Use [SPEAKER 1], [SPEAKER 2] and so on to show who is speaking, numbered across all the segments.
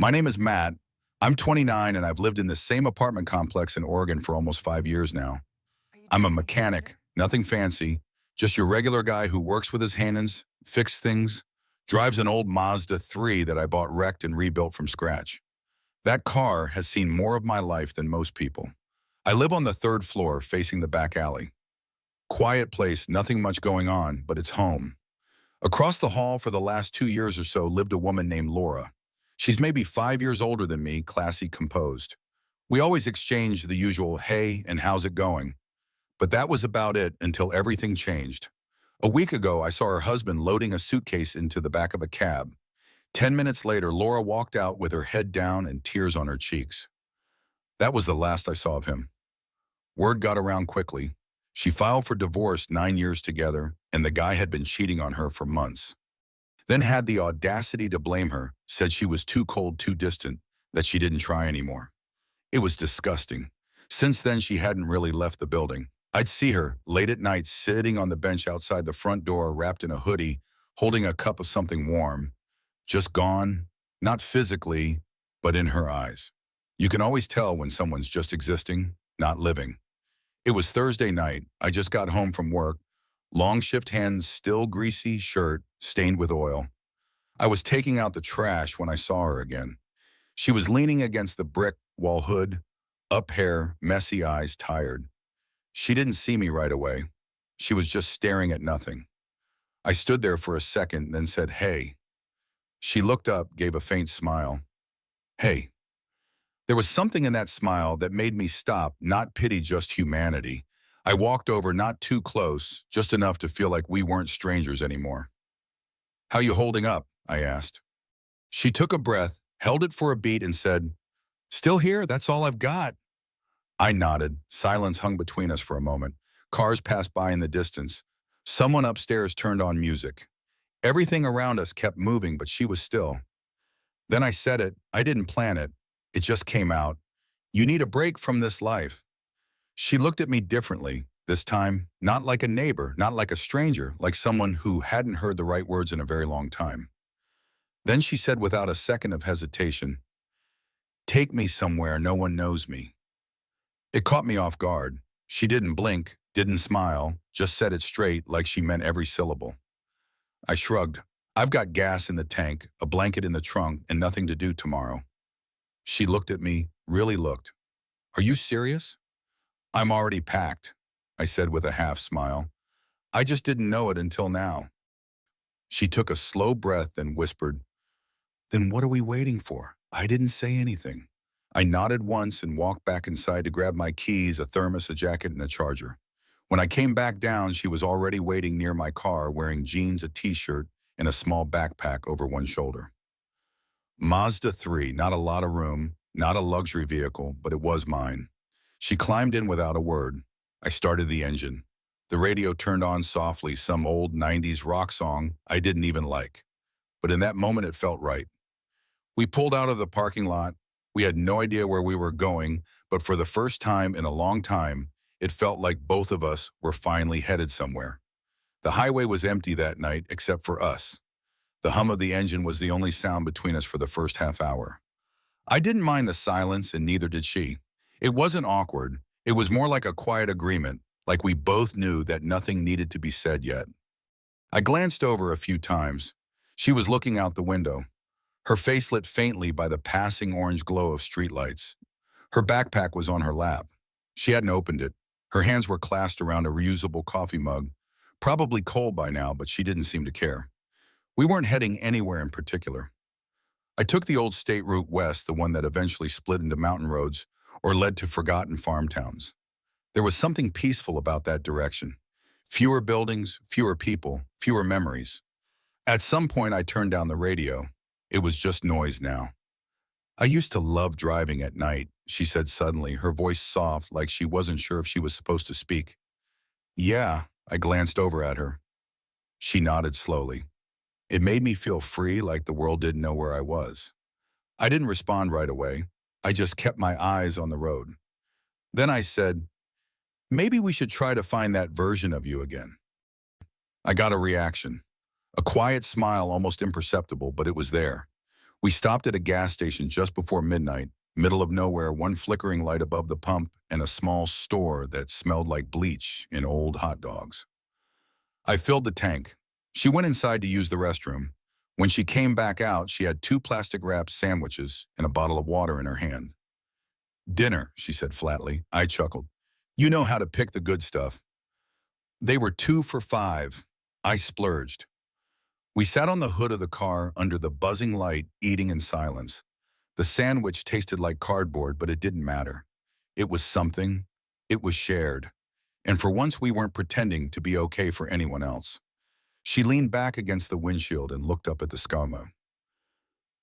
[SPEAKER 1] My name is Matt. I'm 29 and I've lived in the same apartment complex in Oregon for almost 5 years now.
[SPEAKER 2] Are you
[SPEAKER 1] I'm a
[SPEAKER 2] doing okay
[SPEAKER 1] mechanic,
[SPEAKER 2] there?
[SPEAKER 1] nothing fancy, just your regular guy who works with his hands, fixes things, drives an old Mazda 3 that I bought wrecked and rebuilt from scratch. That car has seen more of my life than most people. I live on the third floor facing the back alley. Quiet place, nothing much going on, but it's home. Across the hall for the last 2 years or so lived a woman named Laura. She's maybe 5 years older than me, classy, composed. We always exchanged the usual, hey, and how's it going? But that was about it until everything changed. A week ago, I saw her husband loading a suitcase into the back of a cab. 10 minutes later, Laura walked out with her head down and tears on her cheeks. That was the last I saw of him. Word got around quickly. She filed for divorce 9 years together, and the guy had been cheating on her for months. Then had the audacity to blame her, said she was too cold, too distant, that she didn't try anymore. It was disgusting. Since then, she hadn't really left the building. I'd see her late at night sitting on the bench outside the front door wrapped in a hoodie, holding a cup of something warm. Just gone, not physically, but in her eyes. You can always tell when someone's just existing, not living. It was Thursday night. I just got home from work. Long shift hands, still greasy, shirt stained with oil. I was taking out the trash when I saw her again. She was leaning against the brick wall hood, up hair, messy eyes, tired. She didn't see me right away. She was just staring at nothing. I stood there for a second, then said, hey. She looked up, gave a faint smile. Hey. There was something in that smile that made me stop, not pity, just humanity. I walked over, not too close, just enough to feel like we weren't strangers anymore. How you holding up? I asked. She took a breath, held it for a beat, and said, still here, that's all I've got. I nodded. Silence hung between us for a moment. Cars passed by in the distance. Someone upstairs turned on music. Everything around us kept moving, but she was still. Then I said it. I didn't plan it. It just came out. You need a break from this life. She looked at me differently, this time, not like a neighbor, not like a stranger, like someone who hadn't heard the right words in a very long time. Then she said without a second of hesitation, take me somewhere no one knows me. It caught me off guard. She didn't blink, didn't smile, just said it straight like she meant every syllable. I shrugged. I've got gas in the tank, a blanket in the trunk, and nothing to do tomorrow. She looked at me, really looked. Are you serious? I'm already packed, I said with a half smile. I just didn't know it until now. She took a slow breath and whispered, then what are we waiting for? I didn't say anything. I nodded once and walked back inside to grab my keys, a thermos, a jacket, and a charger. When I came back down, she was already waiting near my car, wearing jeans, a t-shirt, and a small backpack over one shoulder. Mazda 3, not a lot of room, not a luxury vehicle, but it was mine. She climbed in without a word. I started the engine. The radio turned on softly, some old 90s rock song I didn't even like. But in that moment, it felt right. We pulled out of the parking lot. We had no idea where we were going, but for the first time in a long time, it felt like both of us were finally headed somewhere. The highway was empty that night, except for us. The hum of the engine was the only sound between us for the first half hour. I didn't mind the silence, and neither did she. It wasn't awkward. It was more like a quiet agreement, like we both knew that nothing needed to be said yet. I glanced over a few times. She was looking out the window, her face lit faintly by the passing orange glow of streetlights. Her backpack was on her lap. She hadn't opened it. Her hands were clasped around a reusable coffee mug, probably cold by now, but she didn't seem to care. We weren't heading anywhere in particular. I took the old state route west, the one that eventually split into mountain roads or led to forgotten farm towns. There was something peaceful about that direction. Fewer buildings, fewer people, fewer memories. At some point, I turned down the radio. It was just noise now. I used to love driving at night, she said suddenly, her voice soft, like she wasn't sure if she was supposed to speak. Yeah, I glanced over at her. She nodded slowly. It made me feel free, like the world didn't know where I was. I didn't respond right away. I just kept my eyes on the road. Then I said, maybe we should try to find that version of you again. I got a reaction. A quiet smile, almost imperceptible, but it was there. We stopped at a gas station just before midnight, middle of nowhere, one flickering light above the pump, and a small store that smelled like bleach and old hot dogs. I filled the tank. She went inside to use the restroom. When she came back out, she had two plastic-wrapped sandwiches and a bottle of water in her hand. "Dinner," she said flatly. I chuckled. "You know how to pick the good stuff." They were 2 for $5. I splurged. We sat on the hood of the car under the buzzing light, eating in silence. The sandwich tasted like cardboard, but it didn't matter. It was something. It was shared. And for once, we weren't pretending to be okay for anyone else. She leaned back against the windshield and looked up at the skyline.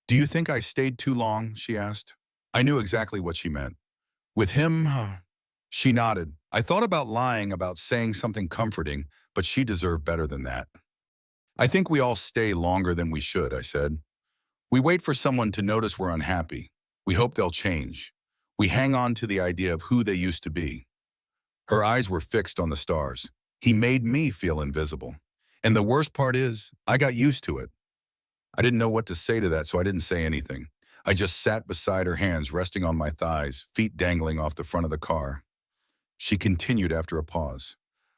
[SPEAKER 1] "Do you think I stayed too long?" she asked. I knew exactly what she meant. "With him?" She nodded. I thought about lying, about saying something comforting, but she deserved better than that. "I think we all stay longer than we should," I said. "We wait for someone to notice we're unhappy. We hope they'll change. We hang on to the idea of who they used to be." Her eyes were fixed on the stars. "He made me feel invisible. And the worst part is, I got used to it." I didn't know what to say to that, so I didn't say anything. I just sat beside her, hands resting on my thighs, feet dangling off the front of the car. She continued after a pause.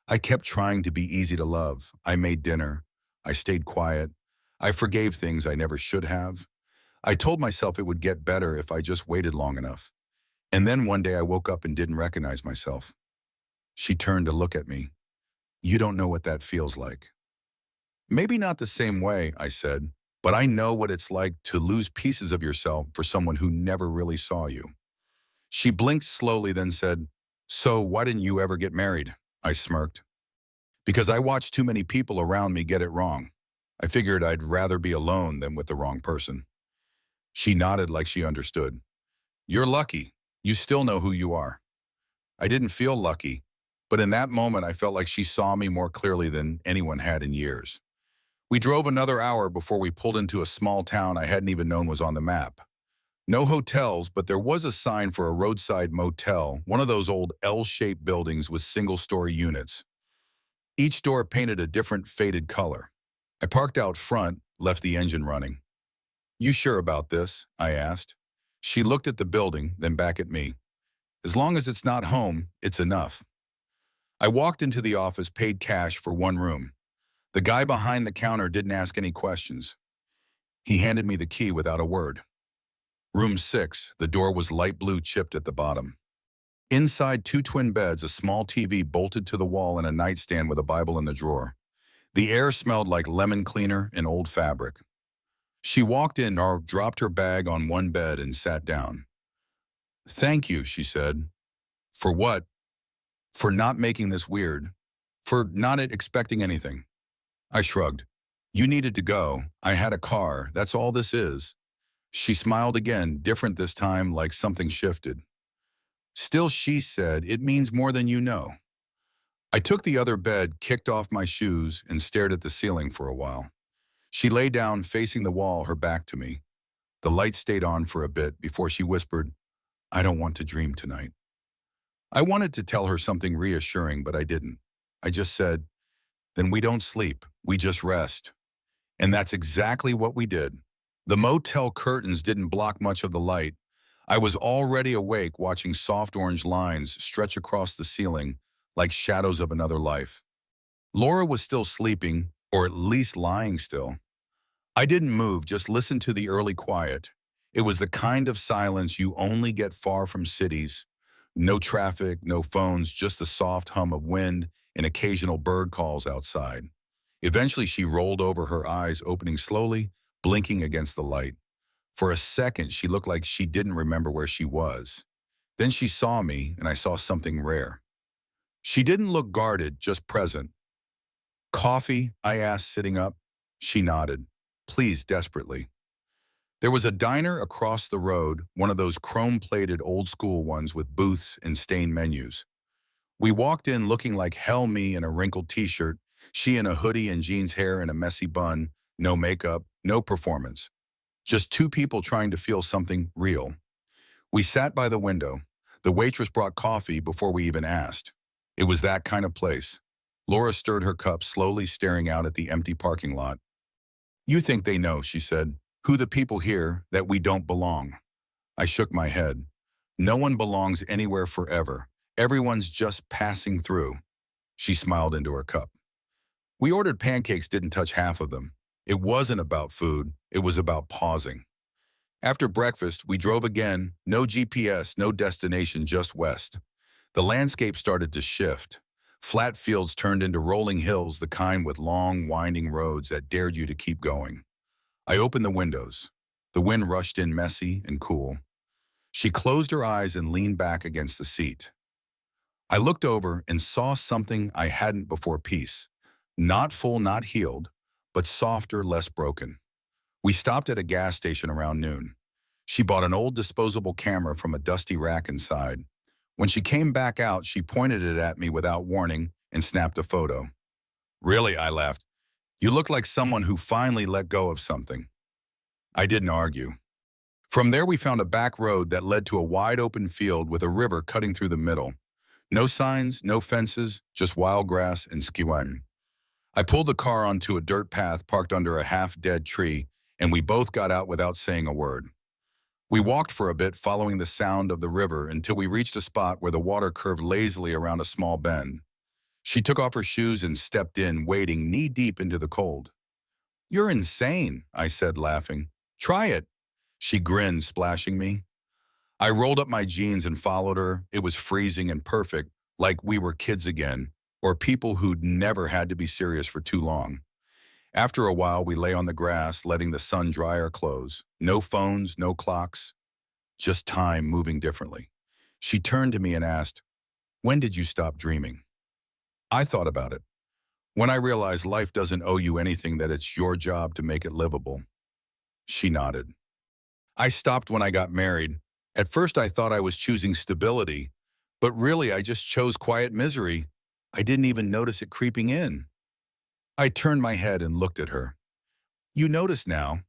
[SPEAKER 1] "I kept trying to be easy to love. I made dinner. I stayed quiet. I forgave things I never should have. I told myself it would get better if I just waited long enough. And then one day I woke up and didn't recognize myself." She turned to look at me. "You don't know what that feels like." "Maybe not the same way," I said, "but I know what it's like to lose pieces of yourself for someone who never really saw you." She blinked slowly, then said, "So why didn't you ever get married?" I smirked. "Because I watched too many people around me get it wrong. I figured I'd rather be alone than with the wrong person." She nodded like she understood. "You're lucky. You still know who you are." I didn't feel lucky, but in that moment I felt like she saw me more clearly than anyone had in years. We drove another hour before we pulled into a small town I hadn't even known was on the map. No hotels, but there was a sign for a roadside motel, one of those old L-shaped buildings with single-story units. Each door painted a different faded color. I parked out front, left the engine running. "You sure about this?" I asked. She looked at the building, then back at me. "As long as it's not home, it's enough." I walked into the office, paid cash for one room. The guy behind the counter didn't ask any questions. He handed me the key without a word. Room 6, the door was light blue chipped at the bottom. Inside, two twin beds, a small TV bolted to the wall, and a nightstand with a Bible in the drawer. The air smelled like lemon cleaner and old fabric. She walked in, or dropped her bag on one bed and sat down. "Thank you," she said. "For what?" "For not making this weird. For not expecting anything." I shrugged. "You needed to go. I had a car. That's all this is." She smiled again, different this time, like something shifted. "Still," she said, "it means more than you know." I took the other bed, kicked off my shoes, and stared at the ceiling for a while. She lay down, facing the wall, her back to me. The light stayed on for a bit before she whispered, "I don't want to dream tonight." I wanted to tell her something reassuring, but I didn't. I just said, "Then we don't sleep, we just rest." And that's exactly what we did. The motel curtains didn't block much of the light. I was already awake, watching soft orange lines stretch across the ceiling like shadows of another life. Laura was still sleeping, or at least lying still. I didn't move, just listened to the early quiet. It was the kind of silence you only get far from cities. No traffic, no phones, just the soft hum of wind and occasional bird calls outside. Eventually, she rolled over, her eyes opening slowly, blinking against the light. For a second, she looked like she didn't remember where she was. Then she saw me, and I saw something rare. She didn't look guarded, just present. "Coffee?" I asked, sitting up. She nodded. "Please," desperately. There was a diner across the road, one of those chrome-plated old-school ones with booths and stained menus. We walked in looking like hell, me in a wrinkled t-shirt, she in a hoodie and jeans, hair in a messy bun, no makeup, no performance. Just two people trying to feel something real. We sat by the window. The waitress brought coffee before we even asked. It was that kind of place. Laura stirred her cup, slowly staring out at the empty parking lot. "You think they know," she said. Who the people here that we don't belong? I shook my head. No one belongs anywhere forever. Everyone's just passing through. She smiled into her cup. We ordered pancakes, didn't touch half of them. It wasn't about food, it was about pausing. After breakfast, we drove again, no GPS, no destination, just west. The landscape started to shift. Flat fields turned into rolling hills, the kind with long, winding roads that dared you to keep going. I opened the windows. The wind rushed in messy and cool. She closed her eyes and leaned back against the seat. I looked over and saw something I hadn't before: peace. Not full, not healed, but softer, less broken. We stopped at a gas station around noon. She bought an old disposable camera from a dusty rack inside. When she came back out, she pointed it at me without warning and snapped a photo. Really, I laughed. You look like someone who finally let go of something. I didn't argue. From there, we found a back road that led to a wide open field with a river cutting through the middle. No signs, no fences, just wild grass and skiwang. I pulled the car onto a dirt path parked under a half-dead tree, and we both got out without saying a word. We walked for a bit, following the sound of the river until we reached a spot where the water curved lazily around a small bend. She took off her shoes and stepped in, wading knee-deep into the cold. "You're insane," I said, laughing. "Try it." She grinned, splashing me. I rolled up my jeans and followed her. It was freezing and perfect, like we were kids again, or people who'd never had to be serious for too long. After a while, we lay on the grass, letting the sun dry our clothes. No phones, no clocks, just time moving differently. She turned to me and asked, "When did you stop dreaming?" I thought about it. When I realized life doesn't owe you anything, that it's your job to make it livable. She nodded. I stopped when I got married. At first I thought I was choosing stability, but really I just chose quiet misery. I didn't even notice it creeping in. I turned my head and looked at her. "You notice now?"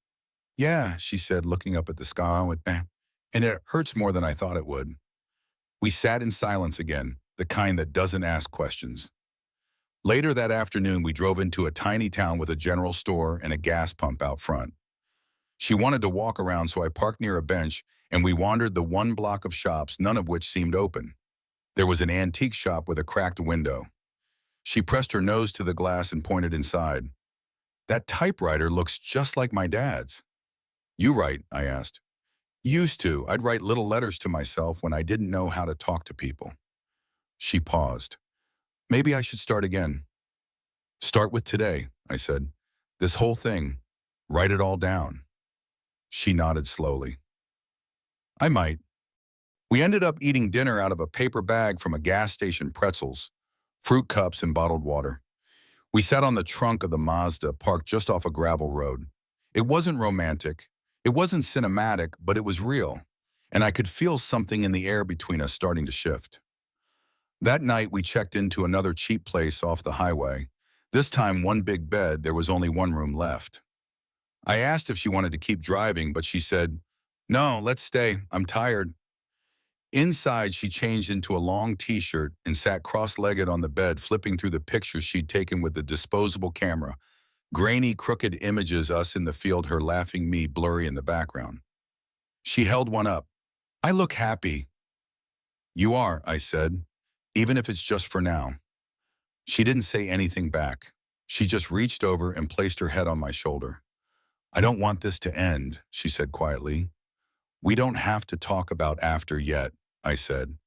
[SPEAKER 1] "Yeah," she said, looking up at the sky with and it hurts more than I thought it would. We sat in silence again, the kind that doesn't ask questions. Later that afternoon, we drove into a tiny town with a general store and a gas pump out front. She wanted to walk around, so I parked near a bench and we wandered the one block of shops, none of which seemed open. There was an antique shop with a cracked window. She pressed her nose to the glass and pointed inside. "That typewriter looks just like my dad's." "You write?" I asked. "Used to. I'd write little letters to myself when I didn't know how to talk to people." She paused. "Maybe I should start again." "Start with today," I said. "This whole thing. Write it all down." She nodded slowly. "I might." We ended up eating dinner out of a paper bag from a gas station: pretzels, fruit cups, and bottled water. We sat on the trunk of the Mazda, parked just off a gravel road. It wasn't romantic, it wasn't cinematic, but it was real, and I could feel something in the air between us starting to shift. That night, we checked into another cheap place off the highway. This time, one big bed, there was only one room left. I asked if she wanted to keep driving, but she said, "No, let's stay, I'm tired." Inside, she changed into a long t-shirt and sat cross-legged on the bed, flipping through the pictures she'd taken with the disposable camera. Grainy, crooked images, us in the field, her laughing, me blurry in the background. She held one up. "I look happy." "You are," I said, "even if it's just for now." She didn't say anything back. She just reached over and placed her head on my shoulder. "I don't want this to end," she said quietly. "We don't have to talk about after yet," I said.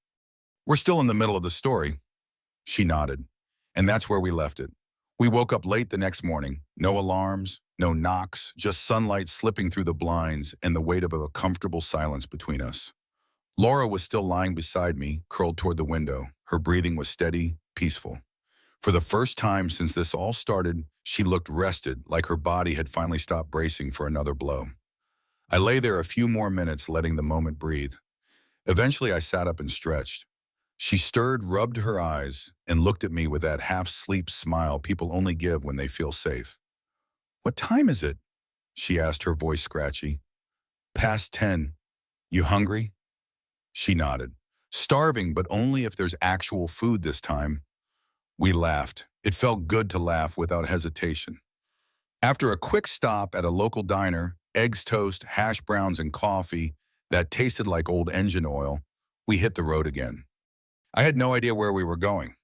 [SPEAKER 1] "We're still in the middle of the story." She nodded. And that's where we left it. We woke up late the next morning. No alarms, no knocks, just sunlight slipping through the blinds and the weight of a comfortable silence between us. Laura was still lying beside me, curled toward the window. Her breathing was steady, peaceful. For the first time since this all started, she looked rested, like her body had finally stopped bracing for another blow. I lay there a few more minutes, letting the moment breathe. Eventually, I sat up and stretched. She stirred, rubbed her eyes, and looked at me with that half-sleep smile people only give when they feel safe. "What time is it?" she asked, her voice scratchy. "Past 10. You hungry?" She nodded. "Starving, but only if there's actual food this time." We laughed. It felt good to laugh without hesitation. After a quick stop at a local diner, eggs toast, hash browns, and coffee that tasted like old engine oil, we hit the road again. I had no idea where we were going.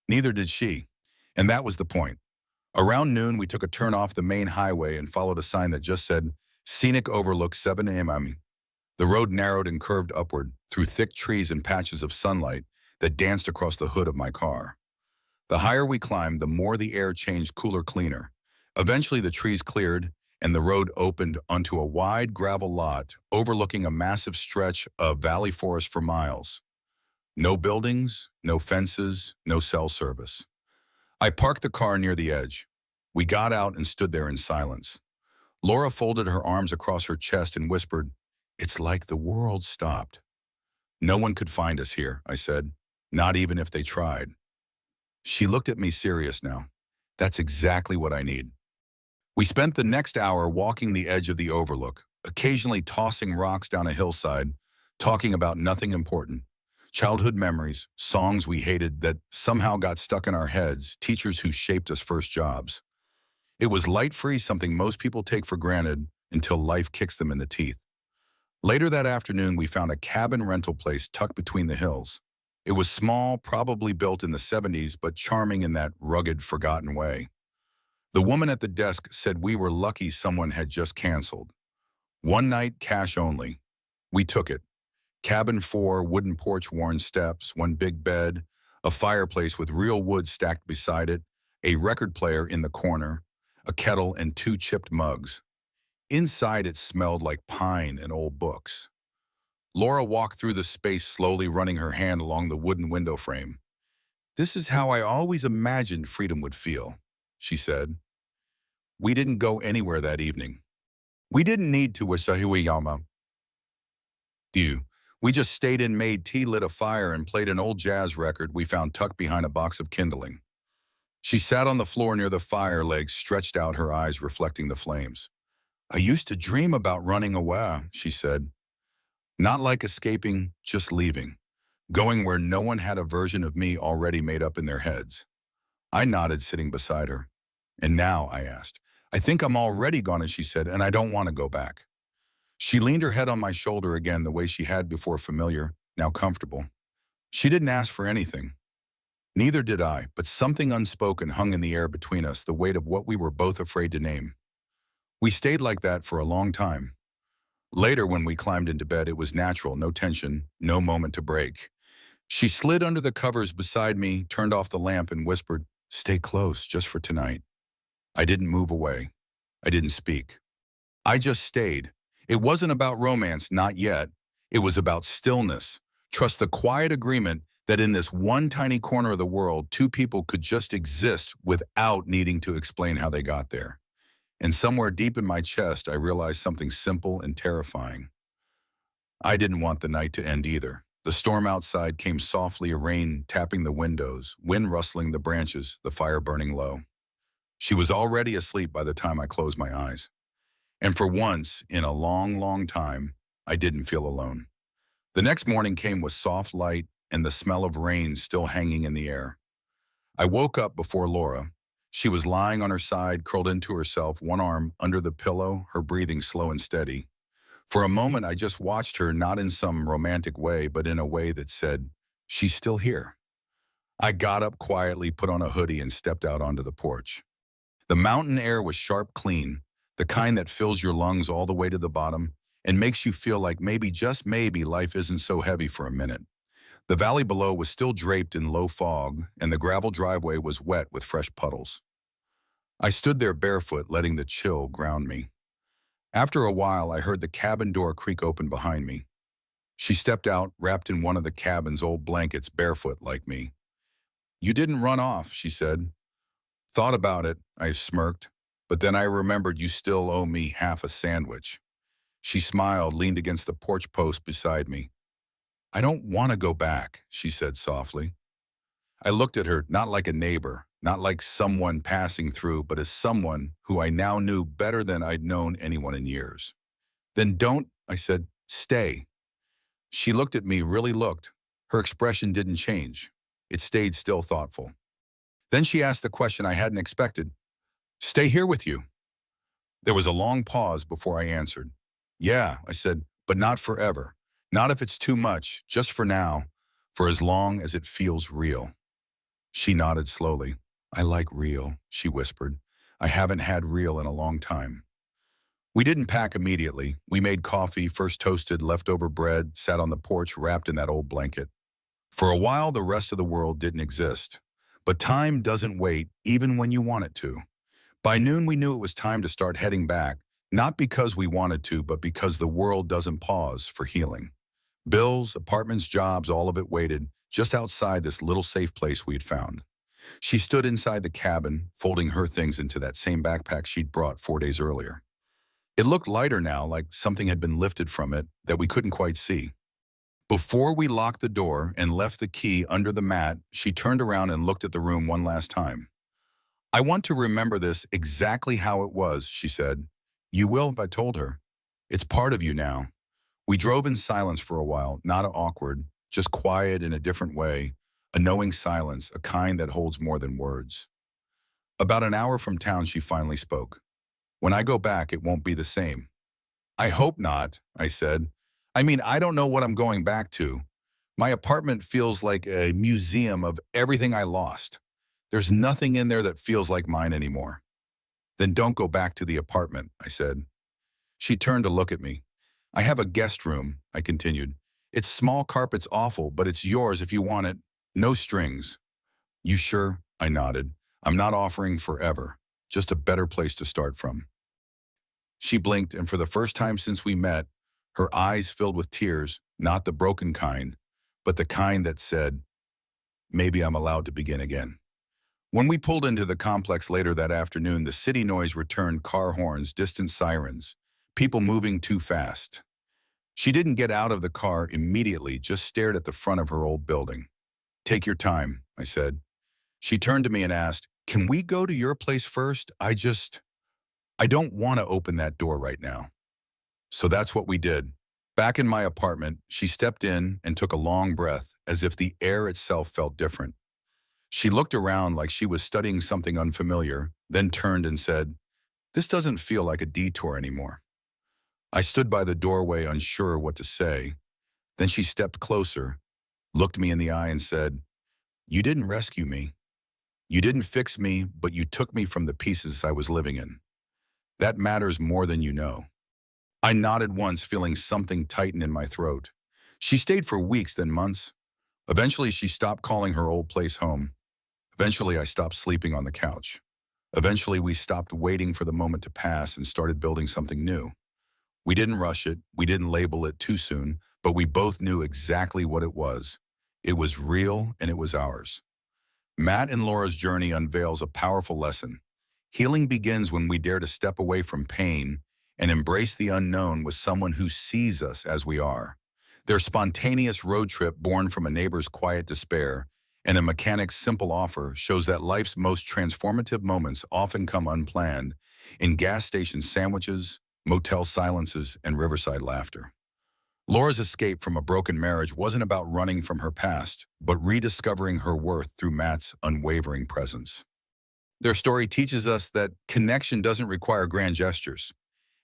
[SPEAKER 1] Neither did she. And that was the point. Around noon, we took a turn off the main highway and followed a sign that just said, Scenic Overlook 7 a.m. The road narrowed and curved upward through thick trees and patches of sunlight that danced across the hood of my car. The higher we climbed, the more the air changed cooler, cleaner. Eventually, the trees cleared and the road opened onto a wide gravel lot overlooking a massive stretch of valley forest for miles. No buildings, no fences, no cell service. I parked the car near the edge. We got out and stood there in silence. Laura folded her arms across her chest and whispered, "It's like the world stopped." "No one could find us here," I said, "not even if they tried." She looked at me serious now. "That's exactly what I need." We spent the next hour walking the edge of the overlook, occasionally tossing rocks down a hillside, talking about nothing important. Childhood memories, songs we hated that somehow got stuck in our heads, teachers who shaped us first jobs. It was light-free, something most people take for granted until life kicks them in the teeth. Later that afternoon, we found a cabin rental place tucked between the hills. It was small, probably built in the 70s, but charming in that rugged, forgotten way. The woman at the desk said we were lucky someone had just canceled. One night, cash only. We took it. Cabin 4, wooden porch, worn steps, one big bed, a fireplace with real wood stacked beside it, a record player in the corner, a kettle, and 2 chipped mugs. Inside, it smelled like pine and old books. Laura walked through the space slowly, running her hand along the wooden window frame. "This is how I always imagined freedom would feel," she said. We didn't go anywhere that evening. We didn't need to Wasahiwiyama. Do. We just stayed in, made tea, lit a fire, and played an old jazz record we found tucked behind a box of kindling. She sat on the floor near the fire, legs stretched out, her eyes reflecting the flames. "I used to dream about running away," she said. "Not like escaping, just leaving. Going where no one had a version of me already made up in their heads." I nodded, sitting beside her. "And now?" I asked. "I think I'm already gone," she said, "and I don't want to go back." She leaned her head on my shoulder again, the way she had before, familiar, now comfortable. She didn't ask for anything. Neither did I, but something unspoken hung in the air between us, the weight of what we were both afraid to name. We stayed like that for a long time. Later, when we climbed into bed, it was natural, no tension, no moment to break. She slid under the covers beside me, turned off the lamp, and whispered, "Stay close, just for tonight." I didn't move away. I didn't speak. I just stayed. It wasn't about romance, not yet. It was about stillness. Trust, the quiet agreement that in this one tiny corner of the world, 2 people could just exist without needing to explain how they got there. And somewhere deep in my chest, I realized something simple and terrifying. I didn't want the night to end either. The storm outside came softly, a rain tapping the windows, wind rustling the branches, the fire burning low. She was already asleep by the time I closed my eyes. And for once, in a long, long time, I didn't feel alone. The next morning came with soft light and the smell of rain still hanging in the air. I woke up before Laura. She was lying on her side, curled into herself, one arm under the pillow, her breathing slow and steady. For a moment, I just watched her, not in some romantic way, but in a way that said, "She's still here." I got up quietly, put on a hoodie, and stepped out onto the porch. The mountain air was sharp, clean, the kind that fills your lungs all the way to the bottom and makes you feel like maybe, just maybe, life isn't so heavy for a minute. The valley below was still draped in low fog, and the gravel driveway was wet with fresh puddles. I stood there barefoot, letting the chill ground me. After a while, I heard the cabin door creak open behind me. She stepped out, wrapped in one of the cabin's old blankets, barefoot like me. "You didn't run off," she said. "Thought about it," I smirked. "But then I remembered you still owe me half a sandwich." She smiled, leaned against the porch post beside me. "I don't want to go back," she said softly. I looked at her, not like a neighbor, not like someone passing through, but as someone who I now knew better than I'd known anyone in years. "Then don't," I said. "Stay." She looked at me, really looked. Her expression didn't change. It stayed still, thoughtful. Then she asked the question I hadn't expected. "Stay here with you?" There was a long pause before I answered. Yeah, I said, but not forever. Not if it's too much, just for now, for as long as it feels real. She nodded slowly. I like real, she whispered. I haven't had real in a long time. We didn't pack immediately. We made coffee, first toasted leftover bread, sat on the porch wrapped in that old blanket. For a while, the rest of the world didn't exist. But time doesn't wait, even when you want it to. By noon, we knew it was time to start heading back, not because we wanted to, but because the world doesn't pause for healing. Bills, apartments, jobs, all of it waited just outside this little safe place we had found. She stood inside the cabin, folding her things into that same backpack she'd brought 4 days earlier. It looked lighter now, like something had been lifted from it that we couldn't quite see. Before we locked the door and left the key under the mat, she turned around and looked at the room one last time. I want to remember this exactly how it was, she said. You will, I told her. It's part of you now. We drove in silence for a while, not awkward, just quiet in a different way, a knowing silence, a kind that holds more than words. About an hour from town, she finally spoke. When I go back, it won't be the same. I hope not, I said. I mean, I don't know what I'm going back to. My apartment feels like a museum of everything I lost. There's nothing in there that feels like mine anymore. Then don't go back to the apartment, I said. She turned to look at me. I have a guest room, I continued. It's small, carpet's awful, but it's yours if you want it. No strings. You sure? I nodded. I'm not offering forever, just a better place to start from. She blinked, and for the first time since we met, her eyes filled with tears, not the broken kind, but the kind that said, maybe I'm allowed to begin again. When we pulled into the complex later that afternoon, the city noise returned, car horns, distant sirens, people moving too fast. She didn't get out of the car immediately, just stared at the front of her old building. Take your time, I said. She turned to me and asked, can we go to your place first? I don't want to open that door right now. So that's what we did. Back in my apartment, she stepped in and took a long breath, as if the air itself felt different. She looked around like she was studying something unfamiliar, then turned and said, this doesn't feel like a detour anymore. I stood by the doorway, unsure what to say. Then she stepped closer, looked me in the eye and said, you didn't rescue me. You didn't fix me, but you took me from the pieces I was living in. That matters more than you know. I nodded once, feeling something tighten in my throat. She stayed for weeks, then months. Eventually, she stopped calling her old place home. Eventually, I stopped sleeping on the couch. Eventually, we stopped waiting for the moment to pass and started building something new. We didn't rush it, we didn't label it too soon, but we both knew exactly what it was. It was real and it was ours. Matt and Laura's journey unveils a powerful lesson. Healing begins when we dare to step away from pain and embrace the unknown with someone who sees us as we are. Their spontaneous road trip, born from a neighbor's quiet despair and a mechanic's simple offer, shows that life's most transformative moments often come unplanned, in gas station sandwiches, motel silences, and riverside laughter. Laura's escape from a broken marriage wasn't about running from her past, but rediscovering her worth through Matt's unwavering presence. Their story teaches us that connection doesn't require grand gestures.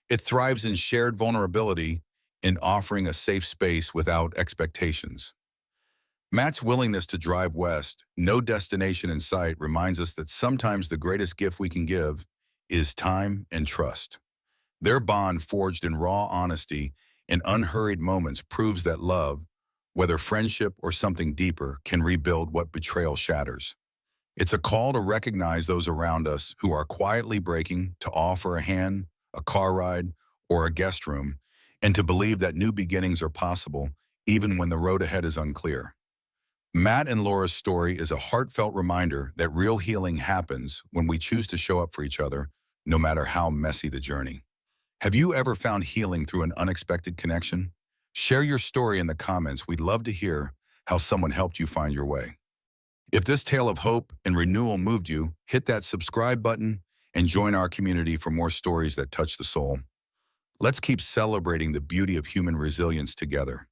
[SPEAKER 1] It thrives in shared vulnerability, in offering a safe space without expectations. Matt's willingness to drive west, no destination in sight, reminds us that sometimes the greatest gift we can give is time and trust. Their bond, forged in raw honesty and unhurried moments, proves that love, whether friendship or something deeper, can rebuild what betrayal shatters. It's a call to recognize those around us who are quietly breaking, to offer a hand, a car ride, or a guest room, and to believe that new beginnings are possible even when the road ahead is unclear. Matt and Laura's story is a heartfelt reminder that real healing happens when we choose to show up for each other, no matter how messy the journey. Have you ever found healing through an unexpected connection? Share your story in the comments. We'd love to hear how someone helped you find your way. If this tale of hope and renewal moved you, hit that subscribe button and join our community for more stories that touch the soul. Let's keep celebrating the beauty of human resilience together.